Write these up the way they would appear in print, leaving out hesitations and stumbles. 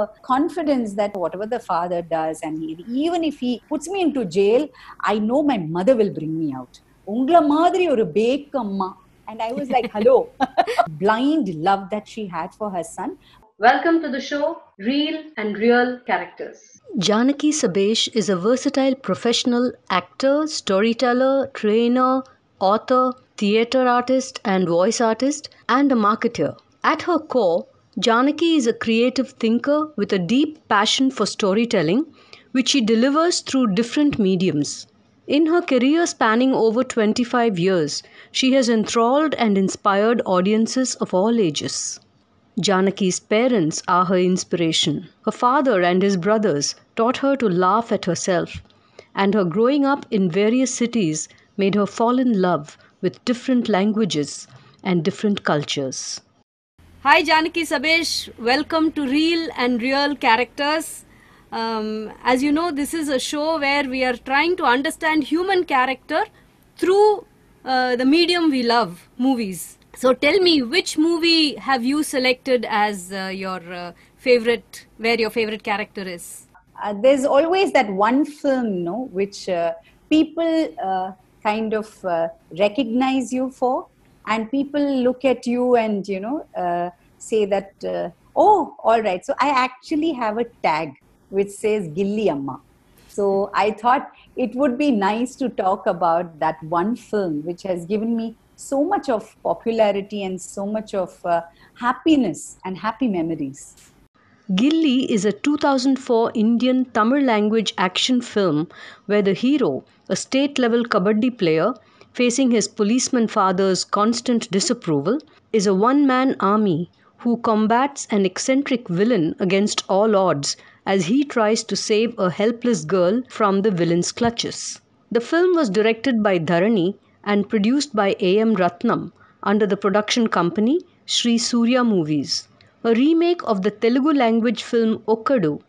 the confidence that whatever the father does, and even if he puts me into jail, I know my mother will bring me out. Ungla madri oru bekamma. And I was like, hello. Blind love that she had for her son. Welcome to the show, Real and Real Characters. Janaki Sabesh is a versatile professional actor, storyteller, trainer, author, theatre artist, and voice artist, and a marketer. At her core, Janaki is a creative thinker with a deep passion for storytelling, which she delivers through different mediums. In her career spanning over 25 years, she has enthralled and inspired audiences of all ages. Janaki's parents are her inspiration. Her father and his brothers taught her to laugh at herself, and her growing up in various cities made her fall in love with different languages and different cultures. Hi Janaki Sabesh, welcome to Real and Real Characters. As you know, this is a show where we are trying to understand human character through the medium we love, movies. So tell me, which movie have you selected as your favorite, where your favorite character is? There's always that one film, no, which people kind of recognize you for, and people look at you and say that, oh, all right. So I actually have a tag which says Gilli Amma. So I thought it would be nice to talk about that one film which has given me so much of popularity and so much of happiness and happy memories. Gilli is a 2004 Indian Tamil language action film where the hero, a state level kabaddi player, facing his policeman father's constant disapproval, is a one man army who combats an eccentric villain against all odds as he tries to save a helpless girl from the villain's clutches. The film was directed by Dharani and produced by A.M. Ratnam under the production company Sri Surya Movies. A remake of the Telugu language film Okkadu,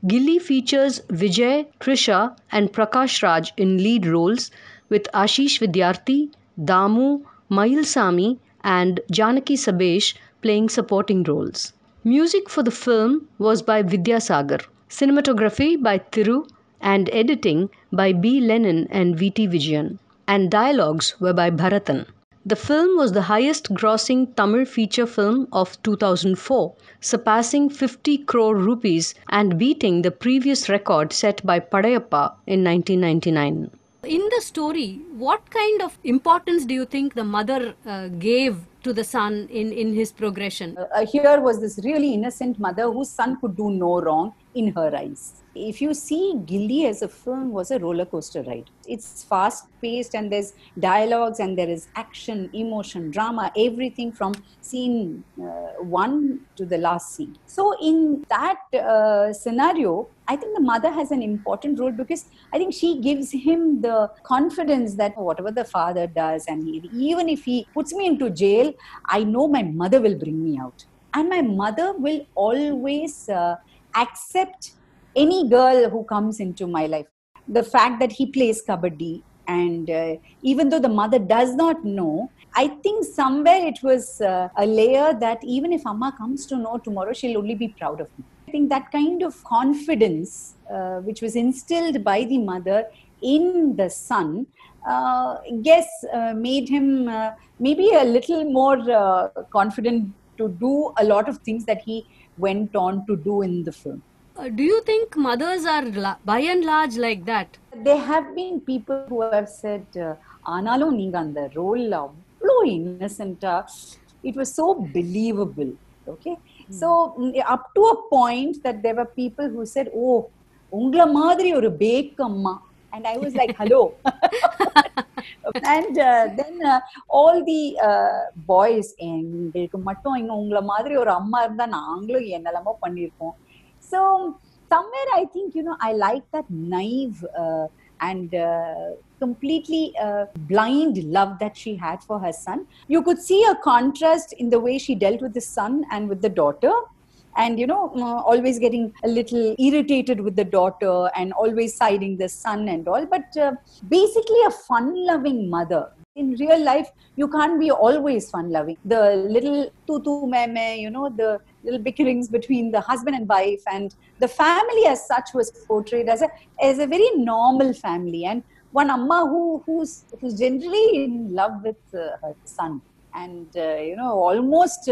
Gilli features Vijay, Trisha, and Prakash Raj in lead roles, with Ashish Vidyarthi, Damu, Mayilsami, and Janaki Sabesh playing supporting roles. Music for the film was by Vidyasagar, cinematography by Thiru, and editing by B. Lennon and V.T. Vijayan, and dialogues were by Bharatan. The film was the highest grossing Tamil feature film of 2004, surpassing 50 crore rupees and beating the previous record set by Padayappa in 1999. In the story, what kind of importance do you think the mother gave to the son in his progression? Here was this really innocent mother whose son could do no wrong in her eyes. If you see Gilli as a film, was a roller coaster ride. It's fast paced and there's dialogues and there is action, emotion, drama, everything from scene one to the last scene. So in that scenario, I think the mother has an important role because I think she gives him the confidence that whatever the father does, and even if he puts me into jail, I know my mother will bring me out. And my mother will always accept any girl who comes into my life. The fact that he plays kabaddi, and even though the mother does not know, I think somewhere it was a layer that even if Amma comes to know tomorrow, she'll only be proud of me. I think that kind of confidence which was instilled by the mother in the son, made him maybe a little more confident to do a lot of things that he went on to do in the film. Do you think mothers are by and large like that? There have been people who have said, "Aanalum neenga andha role avlo innocent, it was so believable." Okay, so up to a point that there were people who said, "Oh, ungla madri oru bekamma," and I was like, "Hello." And then all the boys, எங்களுக்கு மட்டும் இங்க உங்கள மாதிரி ஒரு அம்மா இருந்தா நாங்களும் என்னெல்லாமோ பண்ணிருப்போம். So somewhere I think, I like that naive and completely blind love that she had for her son. You could see a contrast in the way she dealt with the son and with the daughter. And, always getting a little irritated with the daughter and always siding the son and all. But basically a fun-loving mother. In real life, you can't be always fun-loving. The little tu-tu me, the little bickerings between the husband and wife, and the family as such was portrayed as a very normal family, and one amma who's generally in love with her son, and almost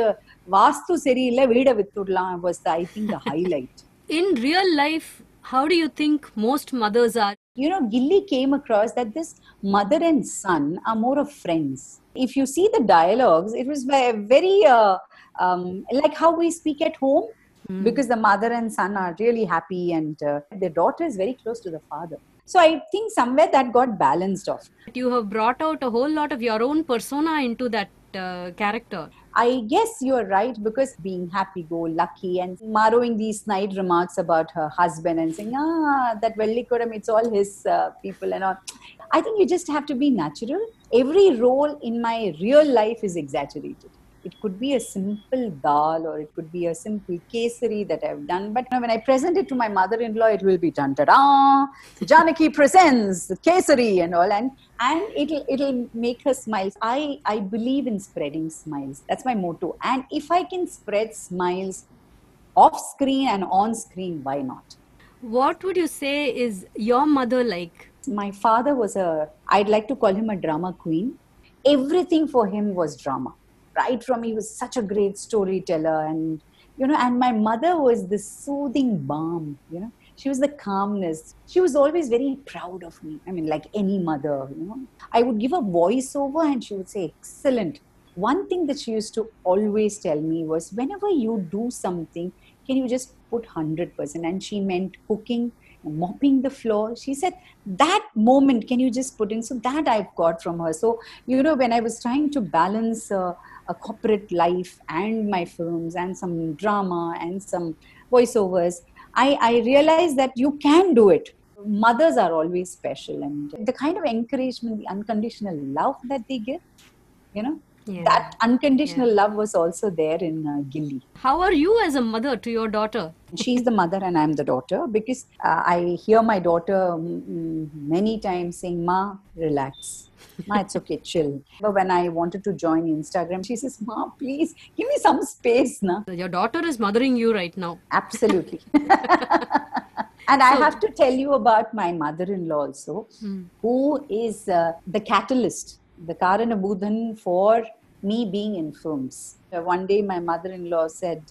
vastu seriyilla veeda vittudlam was I think the highlight. In real life, how do you think most mothers are? Gilly came across that this mother and son are more of friends. If you see the dialogues, it was very like how we speak at home, because the mother and son are really happy, and the daughter is very close to the father. So I think somewhere that got balanced off. You have brought out a whole lot of your own persona into that character. I guess you're right, because being happy-go-lucky and borrowing these snide remarks about her husband and saying, that Vellikodam, it's all his people and all. I think you just have to be natural. Every role in my real life is exaggerated. It could be a simple dal, or it could be a simple kesari that I've done. But when I present it to my mother-in-law, it will be dun-da-da, Janaki presents kesari and all. And it'll make her smile. I believe in spreading smiles. That's my motto. And if I can spread smiles off screen and on screen, why not? What would you say is your mother like? My father was I'd like to call him a drama queen. Everything for him was drama. Right from, he was such a great storyteller, and and my mother was this soothing balm. She was the calmness. She was always very proud of me. I mean, like any mother. I would give a voiceover and she would say, excellent. One thing that she used to always tell me was, whenever you do something, can you just put 100%? And she meant cooking, mopping the floor. She said, that moment, can you just put in? So that I've got from her. So, when I was trying to balance a corporate life and my films and some drama and some voiceovers, I realized that you can do it. Mothers are always special, and the kind of encouragement, the unconditional love that they give, that unconditional love was also there in Gilly. How are you as a mother to your daughter? She's the mother and I'm the daughter, because I hear my daughter many times saying, Ma, relax. Ma, it's okay, chill. But when I wanted to join Instagram, she says, Ma, please give me some space. Na. Your daughter is mothering you right now. Absolutely. And I have to tell you about my mother-in-law also, who is the catalyst, the Karanabhudhan for me being in films. One day my mother-in-law said,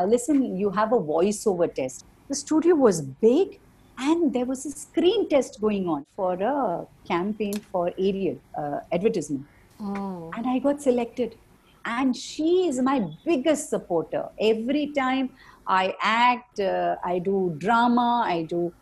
listen, you have a voiceover test. The studio was big, and there was a screen test going on for a campaign for Ariel advertisement. Oh. And I got selected. And she is my biggest supporter. Every time I act, I do drama, I do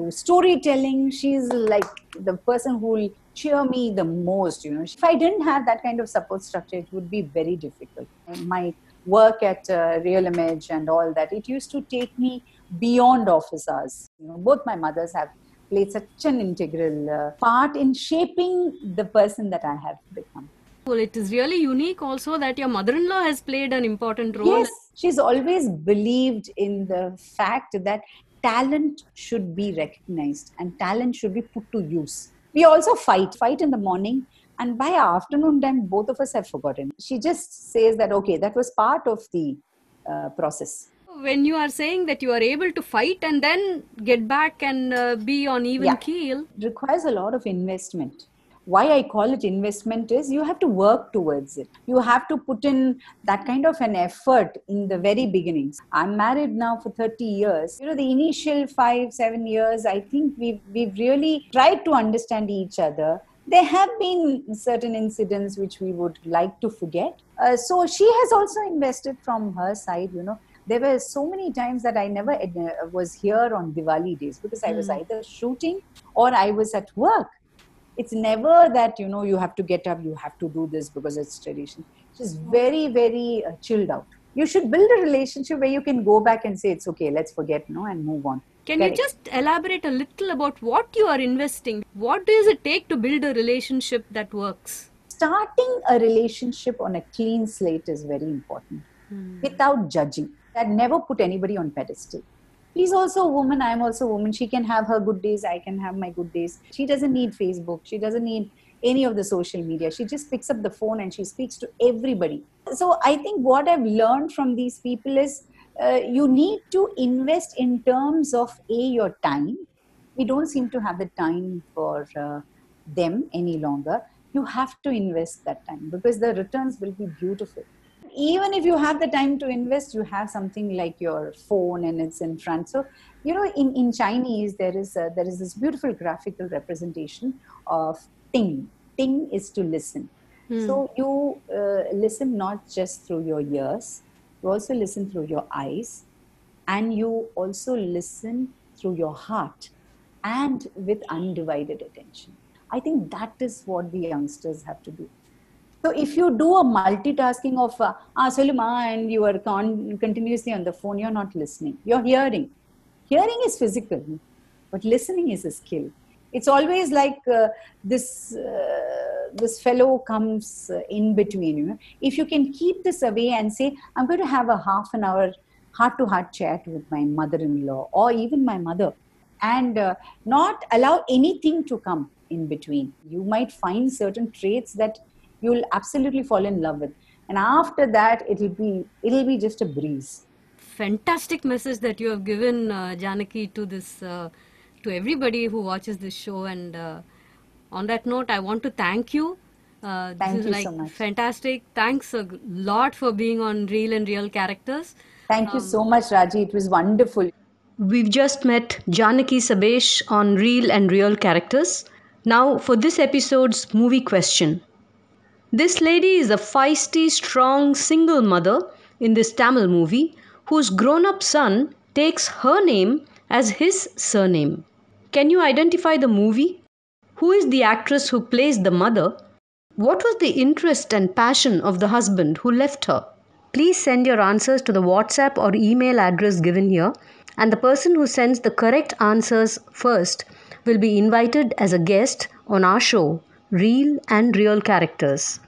storytelling. She's like the person who will cheer me the most. If I didn't have that kind of support structure, it would be very difficult. My work at Real Image and all that, it used to take me beyond office hours. Both my mothers have played such an integral part in shaping the person that I have become. Well, it is really unique also that your mother-in-law has played an important role. Yes, she's always believed in the fact that talent should be recognized and talent should be put to use. We also fight in the morning, and by afternoon time, both of us have forgotten. She just says that, okay, that was part of the process. When you are saying that you are able to fight and then get back and be on even keel. It requires a lot of investment. Why I call it investment is you have to work towards it. You have to put in that kind of an effort in the very beginnings. I'm married now for 30 years. The initial 5-7 years, I think we've really tried to understand each other. There have been certain incidents which we would like to forget. So she has also invested from her side, There were so many times that I never was here on Diwali days because I was either shooting or I was at work. It's never that, you have to get up, you have to do this because it's tradition. It's very, very chilled out. You should build a relationship where you can go back and say, it's okay, let's forget, and move on. Can you just elaborate a little about what you are investing? What does it take to build a relationship that works? Starting a relationship on a clean slate is very important. Without judging. I'd never put anybody on pedestal. She's also a woman, I'm also a woman. She can have her good days, I can have my good days. She doesn't need Facebook. She doesn't need any of the social media. She just picks up the phone and she speaks to everybody. So I think what I've learned from these people is you need to invest in terms of your time. We don't seem to have the time for them any longer. You have to invest that time because the returns will be beautiful. Even if you have the time to invest, you have something like your phone and it's in front. So, in Chinese, there is this beautiful graphical representation of ting. Ting is to listen. So you listen not just through your ears, you also listen through your eyes, and you also listen through your heart and with undivided attention. I think that is what the youngsters have to do. So if you do a multitasking of soluma, and you are continuously on the phone, you're not listening. You're hearing. Hearing is physical, but listening is a skill. It's always like this fellow comes in between. If you can keep this away and say, I'm going to have a half an hour heart-to-heart chat with my mother-in-law or even my mother, and not allow anything to come in between. You might find certain traits that you'll absolutely fall in love with, and after that it'll be just a breeze. Fantastic message that you have given, Janaki, to this to everybody who watches this show. And on that note, I want to thank you. Thank you so much. Fantastic. Thanks a lot for being on Real and Real Characters. Thank you so much, Raji. It was wonderful. We've just met Janaki Sabesh on Real and Real Characters. Now for this episode's movie question. This lady is a feisty, strong, single mother in this Tamil movie whose grown-up son takes her name as his surname. Can you identify the movie? Who is the actress who plays the mother? What was the interest and passion of the husband who left her? Please send your answers to the WhatsApp or email address given here, and the person who sends the correct answers first will be invited as a guest on our show, Real and Real Characters.